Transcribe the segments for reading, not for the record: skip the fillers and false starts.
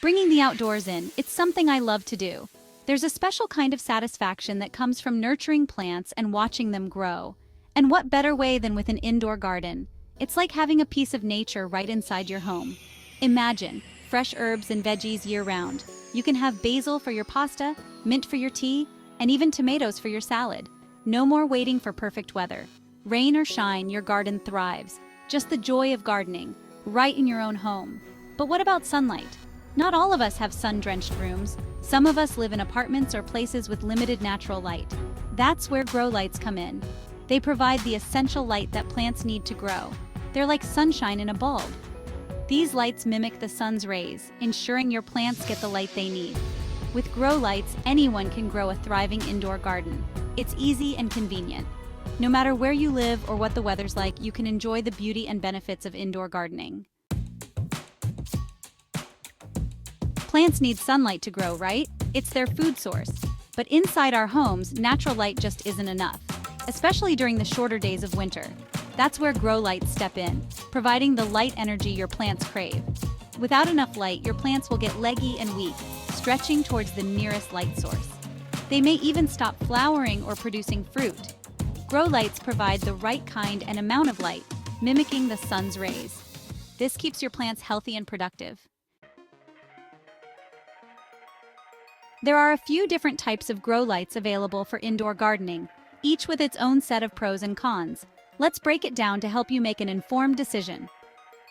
Bringing the outdoors in, it's something I love to do. There's a special kind of satisfaction that comes from nurturing plants and watching them grow. And what better way than with an indoor garden? It's like having a piece of nature right inside your home. Imagine fresh herbs and veggies year-round. You can have basil for your pasta, mint for your tea, and even tomatoes for your salad. No more waiting for perfect weather. Rain or shine, your garden thrives. Just the joy of gardening, right in your own home. But what about sunlight? Not all of us have sun-drenched rooms. Some of us live in apartments or places with limited natural light. That's where grow lights come in. They provide the essential light that plants need to grow. They're like sunshine in a bulb. These lights mimic the sun's rays, ensuring your plants get the light they need. With grow lights, anyone can grow a thriving indoor garden. It's easy and convenient. No matter where you live or what the weather's like, you can enjoy the beauty and benefits of indoor gardening. Plants need sunlight to grow, right? It's their food source. But inside our homes, natural light just isn't enough, especially during the shorter days of winter. That's where grow lights step in, providing the light energy your plants crave. Without enough light, your plants will get leggy and weak, stretching towards the nearest light source. They may even stop flowering or producing fruit. Grow lights provide the right kind and amount of light, mimicking the sun's rays. This keeps your plants healthy and productive. There are a few different types of grow lights available for indoor gardening, each with its own set of pros and cons. Let's break it down to help you make an informed decision.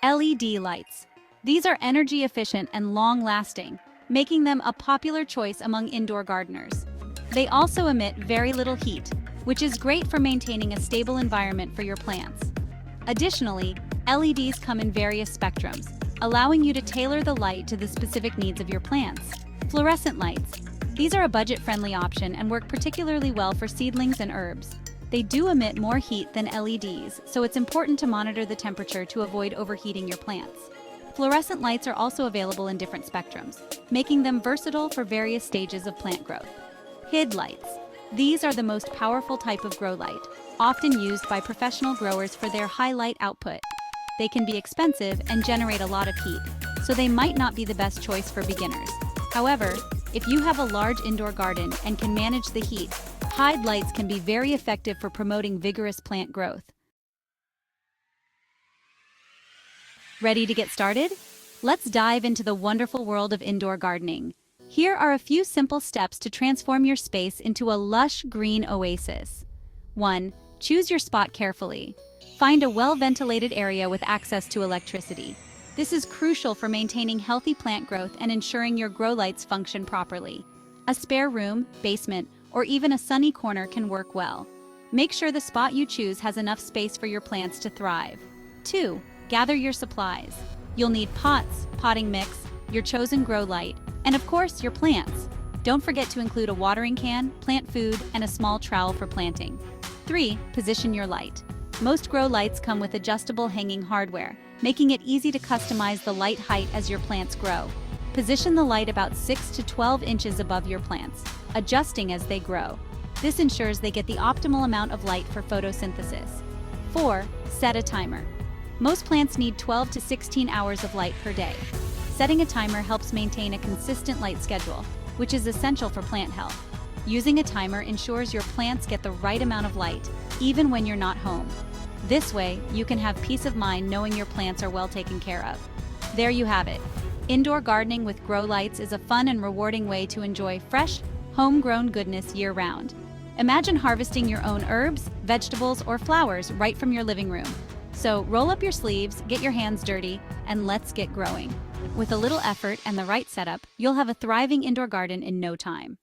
LED lights. These are energy efficient and long-lasting, making them a popular choice among indoor gardeners. They also emit very little heat, which is great for maintaining a stable environment for your plants. Additionally, LEDs come in various spectrums, allowing you to tailor the light to the specific needs of your plants. Fluorescent lights. These are a budget-friendly option and work particularly well for seedlings and herbs. They do emit more heat than LEDs, so it's important to monitor the temperature to avoid overheating your plants. Fluorescent lights are also available in different spectrums, making them versatile for various stages of plant growth. HID lights. These are the most powerful type of grow light, often used by professional growers for their high light output. They can be expensive and generate a lot of heat, so they might not be the best choice for beginners. However, if you have a large indoor garden and can manage the heat, HID lights can be very effective for promoting vigorous plant growth. Ready to get started? Let's dive into the wonderful world of indoor gardening. Here are a few simple steps to transform your space into a lush green oasis. 1. Choose your spot carefully. Find a well-ventilated area with access to electricity. This is crucial for maintaining healthy plant growth and ensuring your grow lights function properly. A spare room, basement, or even a sunny corner can work well. Make sure the spot you choose has enough space for your plants to thrive. 2. Gather your supplies. You'll need pots, potting mix, your chosen grow light, and of course, your plants. Don't forget to include a watering can, plant food, and a small trowel for planting. 3. Position your light. Most grow lights come with adjustable hanging hardware, making it easy to customize the light height as your plants grow. Position the light about 6 to 12 inches above your plants, adjusting as they grow. This ensures they get the optimal amount of light for photosynthesis. 4. Set a timer. Most plants need 12 to 16 hours of light per day. Setting a timer helps maintain a consistent light schedule, which is essential for plant health. Using a timer ensures your plants get the right amount of light, even when you're not home. This way, you can have peace of mind knowing your plants are well taken care of. There you have it. Indoor gardening with grow lights is a fun and rewarding way to enjoy fresh, homegrown goodness year-round. Imagine harvesting your own herbs, vegetables, or flowers right from your living room. So roll up your sleeves, get your hands dirty, and let's get growing. With a little effort and the right setup, you'll have a thriving indoor garden in no time.